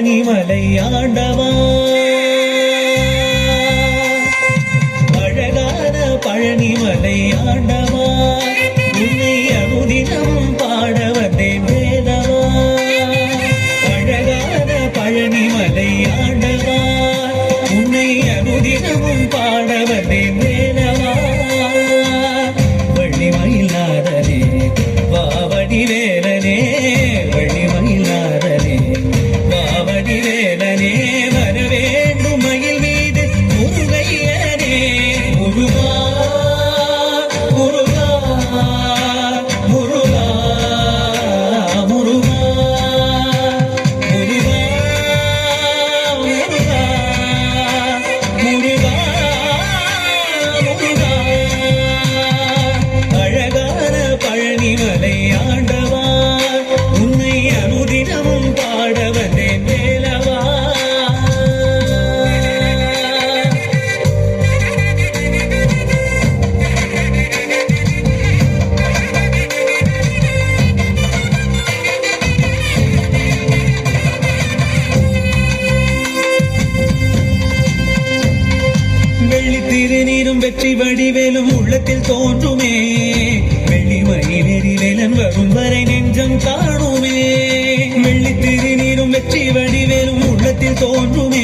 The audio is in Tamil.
பழனிமலை ஆண்டவா, அழகான பழனிமலை ஆண்டவா, உன்னை அனுதினம் பாட வந்தேன் வேலவா. அழகான பழனிமலை ஆண்டவா, உன்னை அனுதினமும் பாட வந்தேன் வேலவா. வள்ளிமயிலாதனே வாவடி வேலனே, வள்ளிமயிலாதனே வாவடி வேலனே, வர வேண்டும் மயில் மீது முருகையனே. முருகா முருகா முருகா முருகா முருகா முருகா முருகா முருகா. அழகான பழனிமலை ஆண்டவா, உன்னை அனுதினமும் பாட வந்தேன் வேலவா. வெள்ளி திருநீரும் வெற்றி வடிவேலும் உள்ளத்தில் தோன்றுமே, வெள்ளி மயிலேறி வேலன் வரும் வரை நெஞ்சம் காணுமே. வெள்ளி திருநீரும் வெற்றி வடிவேலும் உள்ளத்தில் தோன்றுமே,